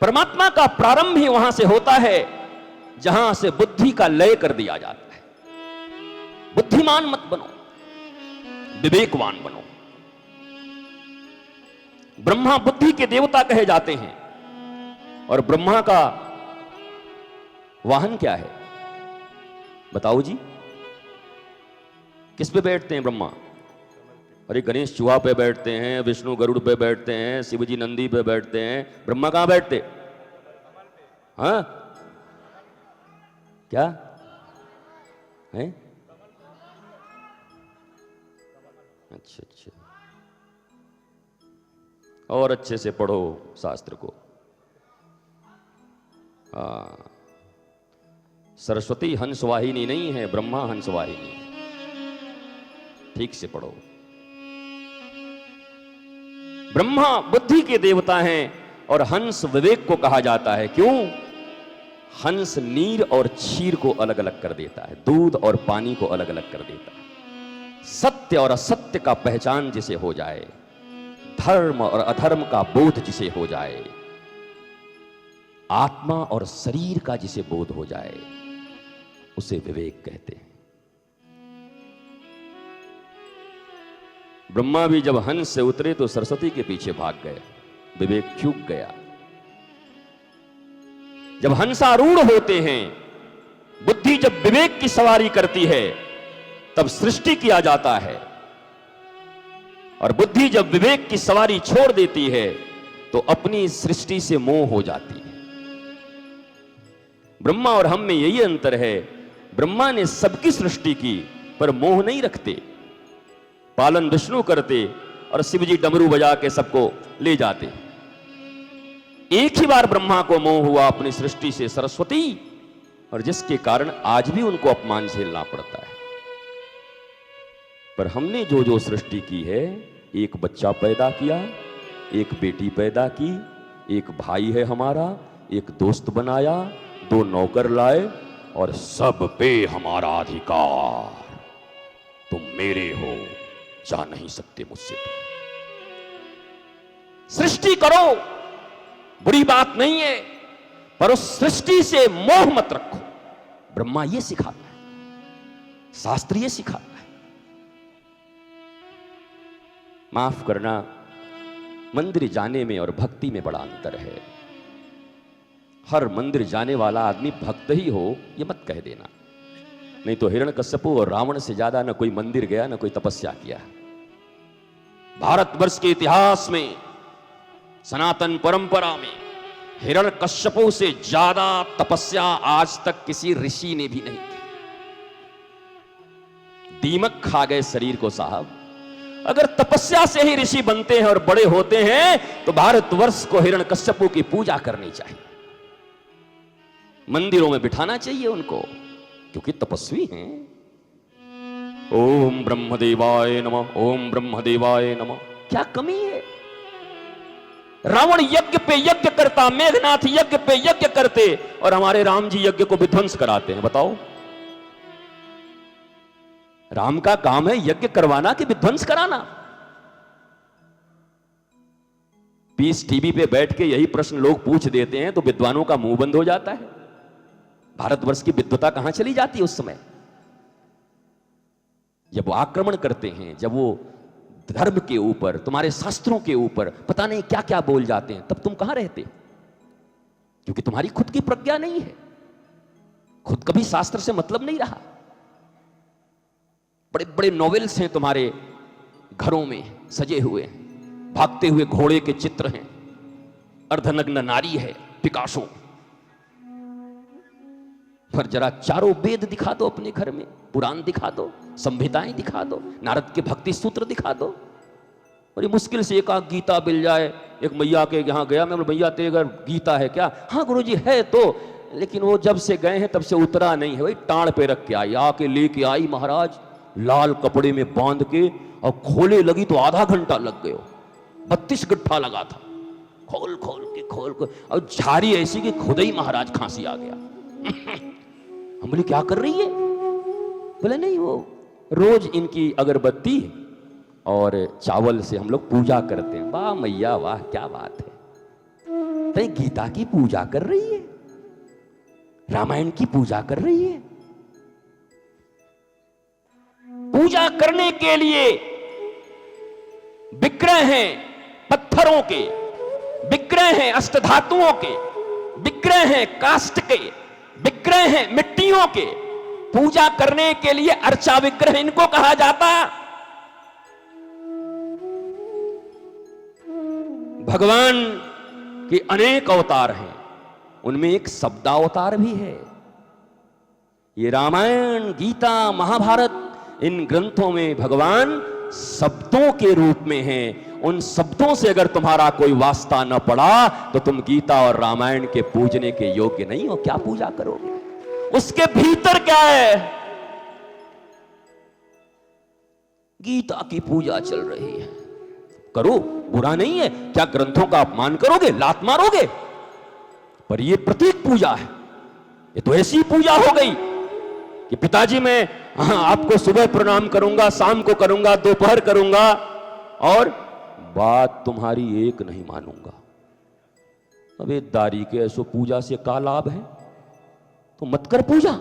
परमात्मा का प्रारंभ ही वहां से होता है जहां से बुद्धि का लय कर दिया जाता है। बुद्धिमान मत बनो, विवेकवान बनो। ब्रह्मा बुद्धि के देवता कहे जाते हैं, और ब्रह्मा का वाहन क्या है बताओ जी? किस पे बैठते हैं ब्रह्मा? अरे गणेश चूहा पे बैठते हैं, विष्णु गरुड़ पे बैठते हैं, शिवजी नंदी पे बैठते हैं। ब्रह्मा कहां बैठते? हाँ क्या है? अच्छा अच्छा, और अच्छे से पढ़ो शास्त्र को। सरस्वती हंसवाहिनी नहीं है, ब्रह्मा हंसवाहिनी है। ठीक से पढ़ो। ब्रह्मा बुद्धि के देवता हैं और हंस विवेक को कहा जाता है। क्यों? हंस नीर और क्षीर को अलग अलग कर देता है, दूध और पानी को अलग अलग कर देता है। सत्य और असत्य का पहचान जिसे हो जाए, धर्म और अधर्म का बोध जिसे हो जाए, आत्मा और शरीर का जिसे बोध हो जाए, उसे विवेक कहते हैं। ब्रह्मा भी जब हंस से उतरे तो सरस्वती के पीछे भाग गए, विवेक चूक गया। जब हंसारूढ़ होते हैं, बुद्धि जब विवेक की सवारी करती है, तब सृष्टि किया जाता है। और बुद्धि जब विवेक की सवारी छोड़ देती है तो अपनी सृष्टि से मोह हो जाती है। ब्रह्मा और हम में यही अंतर है। ब्रह्मा ने सबकी सृष्टि की पर मोह नहीं रखते, पालन विष्णु करते और शिवजी डमरू बजा के सबको ले जाते। एक ही बार ब्रह्मा को मोह हुआ अपनी सृष्टि से, सरस्वती, और जिसके कारण आज भी उनको अपमान झेलना पड़ता है। पर हमने जो जो सृष्टि की है, एक बच्चा पैदा किया, एक बेटी पैदा की, एक भाई है हमारा, एक दोस्त बनाया, 2 नौकर लाए, और सब पे हमारा अधिकार। तुम मेरे हो, जा नहीं सकते मुझसे। तुम सृष्टि करो, बुरी बात नहीं है, पर उस सृष्टि से मोह मत रखो। ब्रह्मा ये सिखाता है, शास्त्र ये सिखाता है। माफ करना, मंदिर जाने में और भक्ति में बड़ा अंतर है। हर मंदिर जाने वाला आदमी भक्त ही हो ये मत कह देना, नहीं तो हिरण्यकश्यपु और रावण से ज्यादा न कोई मंदिर गया, न कोई तपस्या किया। भारतवर्ष के इतिहास में, सनातन परंपरा में हिरण्यकश्यपु से ज्यादा तपस्या आज तक किसी ऋषि ने भी नहीं की। दीमक खा गए शरीर को साहब। अगर तपस्या से ही ऋषि बनते हैं और बड़े होते हैं तो भारतवर्ष को हिरण्यकश्यपु की पूजा करनी चाहिए, मंदिरों में बिठाना चाहिए उनको, क्योंकि तपस्वी हैं। ओम ब्रह्मदेवाय नमः, ओम ब्रह्मदेवाय नमः। क्या कमी है? रावण यज्ञ पे यज्ञ करता, मेघनाथ यज्ञ पे यज्ञ करते, और हमारे राम जी यज्ञ को विध्वंस कराते हैं। बताओ, राम का काम है यज्ञ करवाना कि विध्वंस कराना? पीस टीवी पे बैठ के यही प्रश्न लोग पूछ देते हैं तो विद्वानों का मुंह बंद हो जाता है। भारतवर्ष की विद्वता कहां चली जाती है उस समय? जब वो आक्रमण करते हैं, जब वो धर्म के ऊपर, तुम्हारे शास्त्रों के ऊपर पता नहीं क्या क्या बोल जाते हैं, तब तुम कहां रहते? क्योंकि तुम्हारी खुद की प्रज्ञा नहीं है, खुद कभी शास्त्र से मतलब नहीं रहा। बड़े बड़े नॉवेल्स हैं तुम्हारे घरों में सजे हुए, भागते हुए घोड़े के चित्र हैं, अर्धनग्न नारी है, पिकासो। पर जरा चारों वेद दिखा दो अपने घर में, पुराण दिखा दो, संहिताएं दिखा दो, नारद के भक्ति सूत्र दिखा दो। और ये मुश्किल से एक आध गीता मिल जाए। एक मैया के यहाँ गया मैं, मैया तेरे घर गीता है क्या? हाँ गुरुजी है तो, लेकिन वो जब से गए हैं तब से उतरा नहीं है। वही टाण पे रख के आई, आके लेके आई महाराज, लाल कपड़े में बांध के, और खोले लगी तो आधा घंटा लग गयो। 32 गट्ठा लगा था, खोल खोल के, और झारी ऐसी कि खुद ही महाराज खांसी आ गया। हम बोले क्या कर रही है? बोले नहीं, वो रोज इनकी अगरबत्ती और चावल से हम लोग पूजा करते हैं। वाह मैया वाह, क्या बात है। तो ये गीता की पूजा कर रही है, रामायण की पूजा कर रही है। पूजा करने के लिए विग्रह हैं पत्थरों के, विग्रह हैं अष्टधातुओं के, विग्रह हैं काष्ठ के, विग्रह हैं मिट्टियों के। पूजा करने के लिए अर्चा विग्रह इनको कहा जाता। भगवान के अनेक अवतार हैं, उनमें एक शब्दावतार भी है। ये रामायण, गीता, महाभारत, इन ग्रंथों में भगवान शब्दों के रूप में हैं। उन शब्दों से अगर तुम्हारा कोई वास्ता न पड़ा तो तुम गीता और रामायण के पूजने के योग्य नहीं हो। क्या पूजा करोगे? उसके भीतर क्या है? गीता की पूजा चल रही है, करो, बुरा नहीं है। क्या ग्रंथों का अपमान करोगे, लात मारोगे? पर यह प्रतीक पूजा है। ये तो ऐसी पूजा हो गई कि पिताजी मैं आपको सुबह प्रणाम करूंगा, शाम को करूंगा, दोपहर करूंगा, और बात तुम्हारी एक नहीं मानूंगा। अबे दारी के ऐसो पूजा से का लाभ है? तो मत कर पूजा।